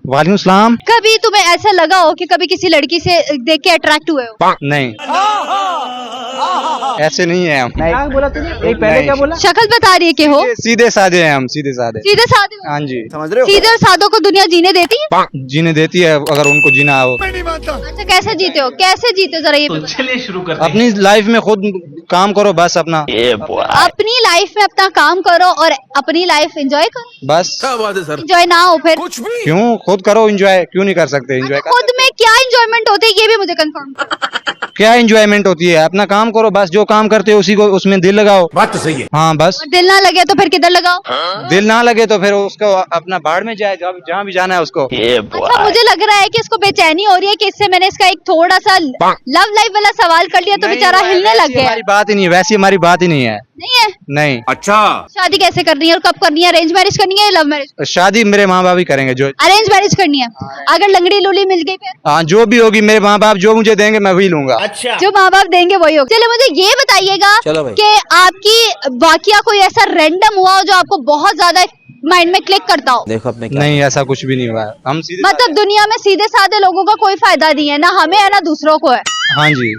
वालेकुम सलाम। कभी तुम्हें ऐसा लगा हो कि कभी किसी लड़की से देख के अट्रैक्ट हुए हो? नहीं, ऐसे नहीं है हम। क्या बोला तूने? एक पहले क्या बोला? शक्ल बता रही है कि हो सीधे साधे हैं हम, सीधे साधे। सीधे साधे हो? हाँ जी, समझ रहे हो? सीधे और साधों को दुनिया जीने देती है? जीने देती है अगर उनको जीना हो। अच्छा, कैसे जीते हो? कैसे जीते हो जरा ये तो बताओ। चलिए शुरू करते हैं। अपनी लाइफ में खुद काम करो बस अपना, अपनी लाइफ में अपना काम करो और अपनी लाइफ एंजॉय करो। बस। एंजॉय ना हो फिर क्यों? खुद करो एंजॉय, क्यों नहीं कर सकते एंजॉय? खुद में क्या एंजॉयमेंट होती है ये भी मुझे कंफर्म। क्या एंजॉयमेंट होती है? अपना काम करो बस, जो काम करते हो उसी को, उसमें दिल लगाओ। बात तो सही है। हाँ बस। दिल ना लगे तो फिर किधर लगाओ? दिल ना लगे तो फिर उसको अपना बाढ़ में जाए, जहाँ भी जाना है उसको। अच्छा, मुझे लग रहा है कि इसको बेचैनी हो रही है कि इससे मैंने इसका एक थोड़ा सा लव लाइफ वाला सवाल कर लिया तो बेचारा हिलने लग गया। हमारी बात ही नहीं है, वैसी हमारी बात ही नहीं है। नहीं है? नहीं। अच्छा, शादी कैसे करनी है और कब करनी है? अरेंज मैरिज करनी है या लव मैरिज? शादी मेरे माँ बाप ही करेंगे। जो अरेंज मैरिज करनी है। अगर लंगड़ी लूली मिल गई फिर? हाँ, जो भी होगी मेरे माँ बाप जो मुझे देंगे मैं वही लूंगा। अच्छा, जो माँ बाप देंगे वही होगा। चलो मुझे ये बताइएगा चलो भाई। कि आपकी वाकया कोई ऐसा रैंडम हुआ हो जो आपको बहुत ज्यादा माइंड में क्लिक करता हो? देखो अपने क्या। नहीं, ऐसा कुछ भी नहीं हुआ है। हम सीधे मतलब दुनिया में सीधे साधे लोगों का कोई फायदा नहीं है, ना हमें है ना दूसरों को है। हाँ जी,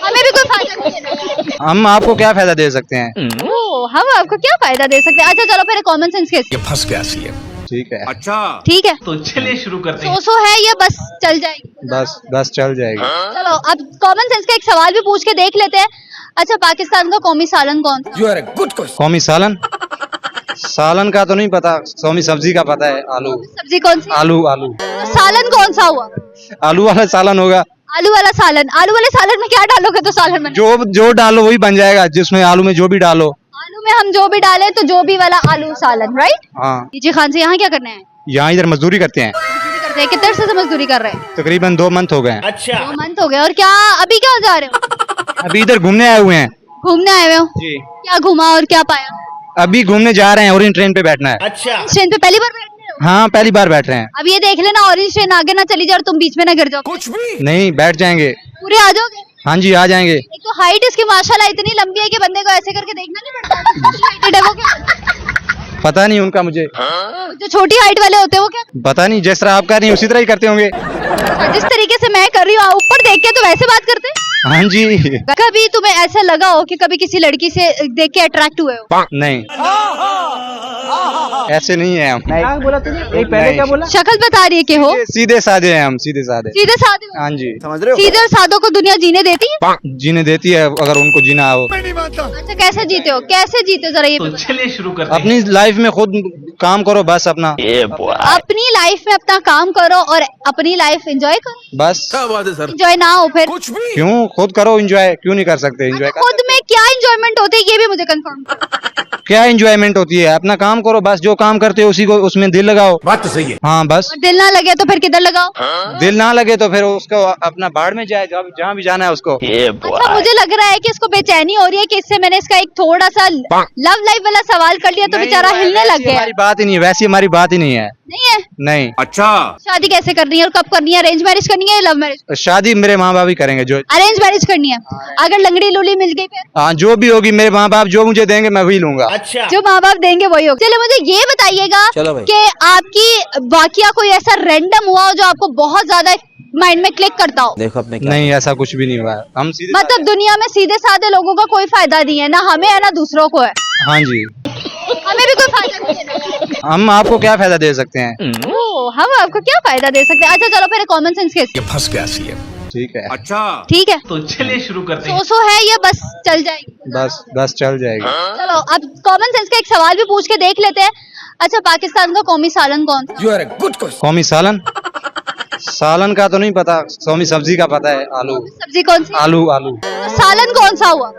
हमें भी कोई फायदा नहीं है। हम आपको क्या फायदा दे सकते हैं? ओह, हम आपको क्या फायदा दे सकते हैं? अच्छा चलो फिर कॉमन सेंस केस। ये फंस गया सी है। ठीक है, अच्छा, ठीक है, तो चलिए शुरू करते हैं। सो है या बस चल जाएगी? बस बस चल जाएगी। चलो अब कॉमन सेंस का एक सवाल भी पूछ के देख लेते हैं। अच्छा, पाकिस्तान का कौमी सालन कौन सा? You are a good question. कौमी सालन? सालन का तो नहीं पता, कौमी सब्जी का पता है। आलू। सब्जी कौन सी? आलू आलू तो सालन कौन सा हुआ? आलू वाला सालन होगा। आलू वाला सालन। आलू वाले सालन में क्या डालोगे तो सालन बने? जो डालो वही बन जाएगा, जिसमें आलू में जो भी डालो। आलू में हम जो भी डालें तो जो भी वाला आलू सालन, राइट? हाँ, जी खान से यहाँ क्या करना है? यहाँ इधर मजदूरी करते हैं। मजदूरी करते हैं। कितने अरसे से मजदूरी कर रहे हैं? तकरीबन 2 मंथ हो गए हैं। अच्छा, 2 मंथ हो गए। और क्या अभी क्या जा रहे हो? अभी इधर घूमने आए हुए हैं। घूमने आए हुए हो? जी, क्या घूमा और क्या पाया? अभी घूमने जा रहे हैं, ओरिएंट ट्रेन पे बैठना है। अच्छा, इस ट्रेन पे पहली बार बैठ रहे हो? हाँ, पहली बार बैठ रहे हैं। अब ये देख लेना ऑरेंज ट्रेन आगे ना चली जाए और तुम बीच में ना गिर जाओ। कुछ भी नहीं, बैठ जाएंगे। पूरे आ जाओगे? हाँ जी, आ जाएंगे। एक तो हाइट इसकी माशाल्लाह इतनी लंबी है कि बंदे को ऐसे करके देखना नहीं पड़ता। हाइटेड है वो क्या? पता नहीं उनका मुझे। जो छोटी हाइट वाले होते हैं वो क्या? पता नहीं, जिस तरह आप कर रही हैं उसी तरह ही करते होंगे। जिस तरीके से मैं कर रही हूँ ऊपर देख के तो वैसे बात करते हैं। हाँ जी। कभी तुम्हें ऐसा लगा हो कि कभी किसी लड़की से देख के अट्रैक्ट हुए हो? नहीं, ऐसे नहीं है हम। क्या बोला तूने? एक पहले नहीं। क्या बोला? शक्ल बता रही है कि हो? सीधे साधे हैं हम, सीधे साधे। सीधे साधे हो? हाँ जी, समझ रहे हो? सीधे और साधों को दुनिया जीने देती है? जीने देती है अगर उनको जीना हो। अच्छा, कैसे जीते हो? कैसे जीते हो जरा ये तो बताओ। चलिए शुरू करते हैं। अपनी लाइफ में खुद काम करो बस अपना, अपनी लाइफ में अपना काम करो और अपनी लाइफ एंजॉय करो। बस। क्या बात है सर? एंजॉय ना हो फिर कुछ भी क्यों? खुद करो एंजॉय, क्यों नहीं कर सकते एंजॉय? खुद में क्या एंजॉयमेंट होती है ये भी मुझे कंफर्म। क्या एंजॉयमेंट होती है? अपना काम करो बस, जो काम करते हो उसी को, उसमें दिल लगाओ। बात तो सही है। हाँ बस। दिल ना लगे तो फिर किधर लगाओ? दिल ना लगे तो फिर उसको अपना बाढ़ में जाए, जहाँ भी जाना है उसको। अच्छा, मुझे लग रहा है कि इसको बेचैनी हो रही है कि इससे मैंने इसका एक थोड़ा सा लव लाइफ वाला सवाल कर लिया तो नहीं, बेचारा हिलने लग वैसी गया। हमारी बात ही नहीं है, वैसी हमारी बात ही नहीं है। नहीं है? नहीं। अच्छा, शादी कैसे करनी है और कब करनी है? अरेंज मैरिज करनी है या लव मैरिज? शादी मेरे माँ बाप ही करेंगे। जो अरेंज मैरिज करनी है। अगर लंगड़ी लूली मिल गई फिर? हाँ, जो भी होगी मेरे माँ बाप जो मुझे देंगे मैं वही लूंगा। अच्छा, जो माँ बाप देंगे वही होगा। चलो मुझे ये बताइएगा चलो भाई। कि आपकी वाकया कोई ऐसा रैंडम हुआ हो जो आपको बहुत ज्यादा माइंड में क्लिक करता हो? देखो अपने क्या। नहीं, ऐसा कुछ भी नहीं हुआ है। हम सीधे मतलब दुनिया में सीधे साधे लोगों का कोई फायदा नहीं है, ना हमें है ना दूसरों को है। हाँ जी, हमें भी कोई फायदा नहीं है। हम आपको क्या फायदा दे सकते हैं? ओह, हम आपको क्या फायदा दे सकते हैं? अच्छा चलो फिर कॉमन सेंस केस। ये फंस गया सी है। ठीक है, अच्छा, ठीक है, तो चलिए शुरू करते हैं। सो है या बस चल जाएगी? बस बस चल जाएगी। चलो अब कॉमन सेंस का एक सवाल भी पूछ के देख लेते हैं। अच्छा, पाकिस्तान का कौमी सालन कौन सा? You are a good question. कौमी सालन? सालन का तो नहीं पता, कौमी सब्जी का पता है। आलू। सब्जी कौन सी? आलू आलू तो सालन कौन सा हुआ?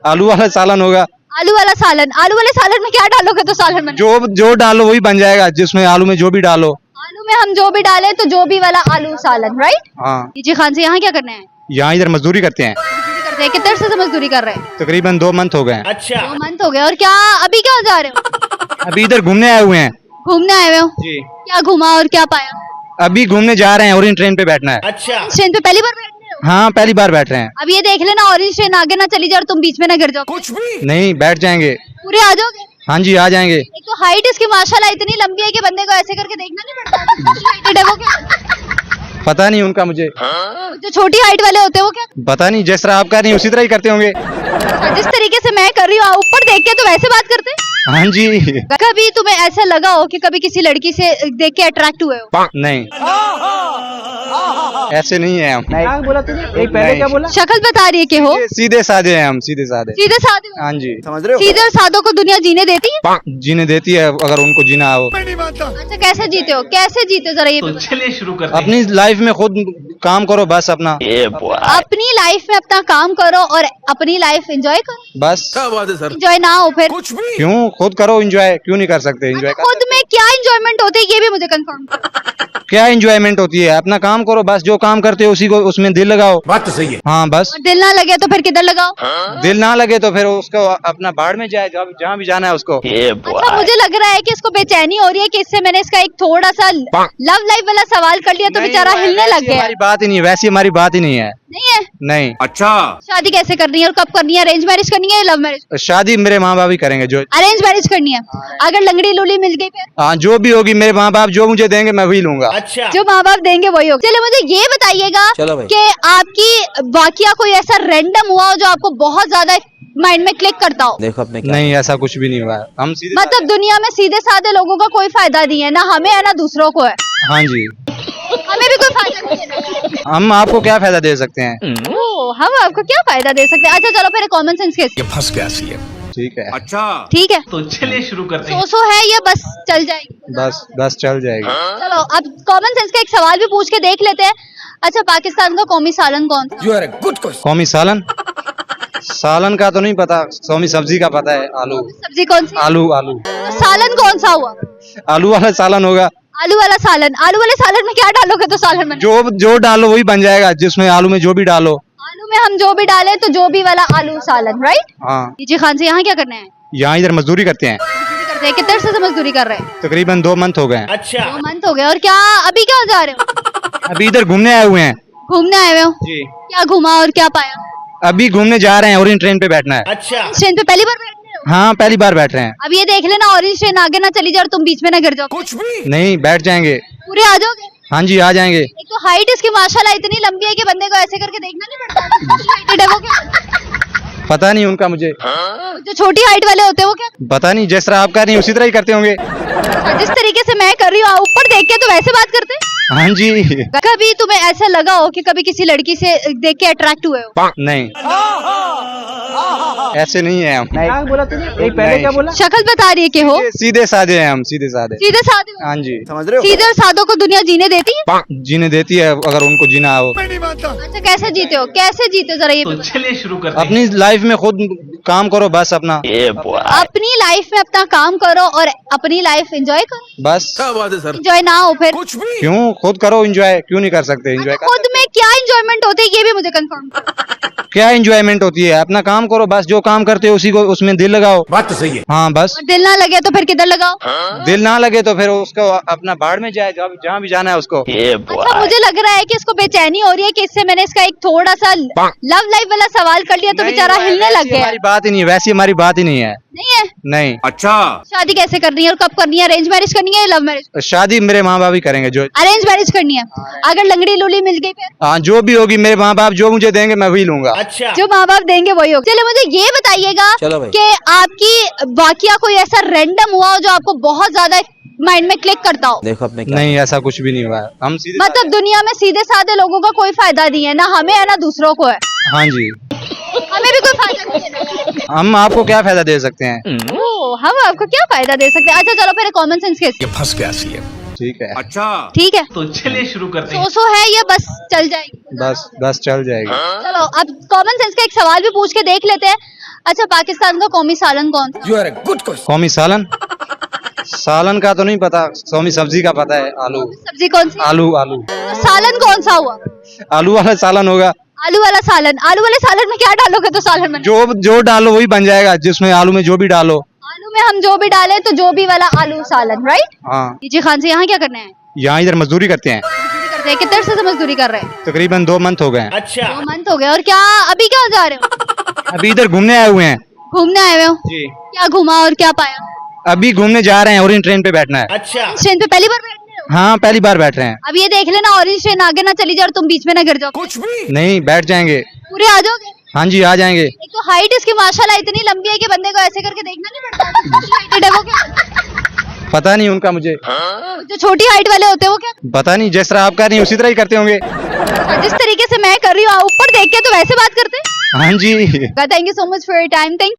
आलू वाला सालन होगा। आलू वाला सालन। आलू वाले सालन में क्या डालोगे तो सालन बने? जो डालो वही बन जाएगा, जिसमें आलू में जो भी डालो। आलू में हम जो भी डालें तो जो भी वाला आलू सालन, राइट? हाँ, जी खान से यहाँ क्या करना है? यहाँ इधर मजदूरी करते हैं। मजदूरी करते हैं। कितने अरसे से मजदूरी कर रहे हैं? तकरीबन 2 मंथ हो गए हैं। अच्छा, 2 मंथ हो गए। और क्या अभी क्या जा रहे हो? अभी इधर घूमने आए हुए हैं। घूमने आए हुए हो? जी, क्या घूमा और क्या पाया? अभी घूमने जा रहे हैं, ओरिएंट ट्रेन पे बैठना है। अच्छा, इस ट्रेन पे पहली बार बैठ रहे हो? हाँ, पहली बार बैठ रहे हैं। अब ये देख लेना ऑरेंज ट्रेन आगे ना चली जाए और तुम बीच में ना गिर जाओ। कुछ भी नहीं, बैठ जाएंगे। पूरे आ जाओगे? हाँ जी, आ जाएंगे। एक तो हाइट इसकी माशाल्लाह इतनी लंबी है कि बंदे को ऐसे करके देखना नहीं पड़ता। हाइटेड है वो क्या? पता नहीं उनका मुझे, जो छोटी हाइट वाले होते हैं वो क्या? पता नहीं, जिस तरह आप कर रही हैं उसी तरह ही करते होंगे। जिस तरीके से मैं कर रही हूँ ऊपर देख के तो वैसे बात करते हैं। हाँ जी। कभी तुम्हें ऐसा लगा हो कि कभी किसी लड़की से देख के अट्रैक्ट हुए हो? नहीं, ऐसे नहीं है हम। क्या बोला तूने? एक पहले क्या बोला? शक्ल बता रही है कि हो सीधे साधे हैं हम, सीधे साधे। सीधे साधे हो? हाँ जी। समझ रहे हो? सीधे और साधों को दुनिया जीने देती है? जीने देती है अगर उनको जीना हो। मैं नहीं मानता। अच्छा कैसे जीते हो, कैसे जीते हो जरा ये भी तो बताओ। चलिए शुरू करते हैं। अपनी लाइफ में खुद काम करो बस अपना, अपनी लाइफ में अपना काम करो और अपनी लाइफ एंजॉय करो। बस। क्या बात है सर? एंजॉय ना हो फिर कुछ भी क्यों, खुद करो एंजॉय, क्यों नहीं कर सकते एंजॉय? खुद में क्या एंजॉयमेंट होती है ये भी मुझे कंफर्म। क्या एंजॉयमेंट होती है? अपना काम करो बस, जो काम करते हो उसी को, उसमें दिल लगाओ। बात तो सही है। हाँ बस। दिल ना लगे तो फिर किधर लगाओ? दिल ना लगे तो फिर उसको अपना बाढ़ में जाए, जहाँ भी जाना है उसको। अच्छा मुझे लग रहा है कि इसको बेचैनी हो रही है कि इससे मैंने इसका एक थोड़ा सा लव लाइफ वाला सवाल कर लिया तो नहीं, बेचारा हिलने लग गया। हमारी बात ही नहीं है, वैसी हमारी बात ही नहीं है। नहीं है? नहीं। अच्छा, शादी कैसे करनी है और कब करनी है? अरेंज मैरिज करनी है या लव मैरिज? शादी मेरे माँ बाप ही करेंगे जो। अरेंज मैरिज करनी है। अगर लंगड़ी लूली मिल गई फिर? हाँ जो भी होगी, मेरे माँ बाप जो मुझे देंगे मैं वही लूंगा। अच्छा, जो माँ बाप देंगे वही होगा। चलो मुझे ये बताइएगा चलो भाई। कि आपकी वाकया कोई ऐसा रैंडम हुआ हो जो आपको बहुत ज्यादा माइंड में क्लिक करता हो? देखो अपने क्या नहीं, ऐसा कुछ भी नहीं हुआ है। हम सीधे मतलब दुनिया में सीधे साधे लोगों का कोई फायदा नहीं है, ना हमें है ना दूसरों को है। हाँ जी। हमें भी कोई फायदा नहीं है। हम आपको क्या फायदा दे सकते हैं? ओह, हम आपको क्या फायदा दे सकते हैं? अच्छा चलो फिर कॉमन सेंस केस। ये फंस गया सीएम। ठीक है। अच्छा, ठीक है, तो चलिए शुरू करते हैं। सो है या बस चल जाएगी? बस चल जाएगी। चलो अब कॉमन सेंस का एक सवाल भी पूछ के देख लेते हैं। अच्छा पाकिस्तान का कौमी सालन कौन सा? You are a good question. कौमी सालन? सालन का तो नहीं पता, कौमी सब्जी का पता है। आलू। सब्जी कौन सी? आलू आलू। तो सालन कौन सा हुआ? आलू वाला सालन होगा। आलू वाला सालन। आलू वाले सालन में क्या डालोगे तो सालन बने? जो डालो वही बन जाएगा, जिसमें आलू में जो भी डालो। आलू में हम जो भी डालें तो जो भी वाला आलू सालन, राइट? हाँ। जी खान से यहाँ क्या करना है? यहाँ इधर मजदूरी करते हैं। मजदूरी करते हैं। कितने अरसे से मजदूरी कर रहे हैं? तकरीबन 2 मंथ हो गए हैं। अच्छा, 2 मंथ हो गए। और क्या अभी क्या जा रहे हो? अभी इधर घूमने आए हुए हैं। घूमने आए हुए हो? जी। क्या घूमा और क्या पाया? अभी घूमने जा रहे हैं, ओरिएंट ट्रेन पे बैठना है। अच्छा, इस ट्रेन पे पहली बार बैठ रहे हो? हाँ पहली बार बैठ रहे हैं। अब ये देख लेना ऑरेंज ट्रेन आगे ना चली जाए और तुम बीच में ना गिर जाओ। कुछ भी नहीं, बैठ जाएंगे। पूरे आ जाओगे? हाँ जी आ जाएंगे। एक तो हाइट इसकी माशाल्लाह इतनी लंबी है कि बंदे को ऐसे करके देखना नहीं पड़ता। हाइटेड है वो क्या? पता नहीं उनका मुझे, जो छोटी हाइट वाले होते हैं वो क्या? पता नहीं, जिस तरह आप कर रही हैं उसी तरह ही करते होंगे। जिस तरीके से मैं कर रही हूँ ऊपर देख के तो वैसे बात करते हैं। हाँ जी। कभी तुम्हें ऐसा लगा हो कि कभी किसी लड़की से देख के अट्रैक्ट हुए हो? नहीं, ऐसे नहीं है हम। क्या बोला तूने? एक पहले नहीं। क्या बोला? शक्ल बता रही है कि हो सीधे साधे हैं हम, सीधे साधे। सीधे साधे हो? हाँ जी। समझ रहे हो? सीधे और साधों को दुनिया जीने देती है? जीने देती है अगर उनको जीना हो। मैं नहीं मानता। अच्छा कैसे जीते हो, कैसे जीते हो जरा ये तो भी बताओ। चलिए शुरू करते हैं। अपनी लाइफ में खुद काम करो बस अपना, अपनी लाइफ में अपना काम करो और अपनी लाइफ एंजॉय करो। बस। क्या बात है सर? एंजॉय ना हो फिर कुछ भी क्यों, खुद करो एंजॉय, क्यों नहीं कर सकते एंजॉय? खुद में क्या एंजॉयमेंट होती है ये भी मुझे कंफर्म। क्या एंजॉयमेंट होती है? अपना काम करो बस, जो काम करते हो उसी को, उसमें दिल लगाओ। बात तो सही है। हाँ बस। दिल ना लगे तो फिर किधर लगाओ? दिल ना लगे तो फिर उसको अपना बाढ़ में जाए, जहाँ भी जाना है उसको। अच्छा मुझे लग रहा है कि इसको बेचैनी हो रही है कि इससे मैंने इसका एक थोड़ा सा लव लाइफ वाला सवाल कर लिया तो नहीं, बेचारा हिलने लग वैसी गया। हमारी बात ही नहीं है, वैसी हमारी बात ही नहीं है। नहीं है? नहीं। अच्छा, शादी कैसे करनी है और कब करनी है? अरेंज मैरिज करनी है या लव मैरिज? शादी मेरे माँ बाप ही करेंगे जो। अरेंज मैरिज करनी है। अगर लंगड़ी लूली मिल गई फिर? हाँ जो भी होगी, मेरे माँ बाप जो मुझे देंगे मैं वही लूंगा। अच्छा, जो माँ बाप देंगे वही होगा। चलो मुझे ये बताइएगा चलो भाई। कि आपकी वाकया कोई ऐसा रैंडम हुआ हो जो आपको बहुत ज्यादा माइंड में क्लिक करता हो? देखो अपने क्या नहीं, ऐसा कुछ भी नहीं हुआ है। हम सीधे मतलब दुनिया में सीधे साधे लोगों का कोई फायदा नहीं है, ना हमें है ना दूसरों को है। हाँ जी। हमें भी कोई फायदा नहीं है। हम आपको क्या फायदा दे सकते हैं? ओह, हम आपको क्या फायदा दे सकते हैं? अच्छा चलो फिर कॉमन सेंस केस। ये फंस गया सीएम। ठीक है। अच्छा, ठीक है, तो चलिए शुरू करते हैं। सो है या बस चल जाएगी? बस चल जाएगी। चलो अब कॉमन सेंस का एक सवाल भी पूछ के देख लेते हैं। अच्छा पाकिस्तान का कौमी सालन कौन सा? You are a good question. कौमी सालन? सालन का तो नहीं पता, कौमी सब्जी का पता है। आलू। सब्जी कौन सी? आलू आलू। तो सालन कौन सा हुआ? आलू वाला सालन होगा। आलू वाला सालन। आलू वाले सालन में क्या डालोगे तो सालन बने? जो डालो वही बन जाएगा, जिसमें आलू में जो भी डालो। आलू में हम जो भी डालें तो जो भी वाला आलू सालन, राइट? हाँ। जी खान से यहाँ क्या करना है? यहाँ इधर मजदूरी करते हैं। मजदूरी करते हैं। कितने अरसे से मजदूरी कर रहे हैं? तकरीबन 2 मंथ हो गए हैं। अच्छा, 2 मंथ हो गए। और क्या अभी क्या जा रहे हो? अभी इधर घूमने आए हुए हैं। घूमने आए हुए हो? जी। क्या घूमा और क्या पाया? अभी घूमने जा रहे हैं, ओरिएंट ट्रेन पे बैठना है। अच्छा, इस ट्रेन पे पहली बार बैठ रहे हो? हाँ पहली बार बैठ रहे हैं। अब ये देख लेना ऑरेंज ट्रेन आगे ना चली जाए और तुम बीच में ना गिर जाओ। कुछ भी नहीं बैठ जाएंगे। पूरे आ जाओगे? हाँ जी आ जाएंगे। एक तो हाइट इसकी माशाल्लाह इतनी लंबी है कि बंदे को ऐसे करके देखना नहीं पड़ता। हाइटेड है वो क्या? पता नहीं उनका मुझे। जो छोटी हाइट वाले होते हैं वो क्या? पता नहीं, जिस तरह आप कर रही हैं उसी तरह ही करते होंगे। जिस तरीके से मैं कर रही हूँ ऊपर देख के तो वैसे बात करते हैं। हाँ जी। Thank you so much for your time. Thank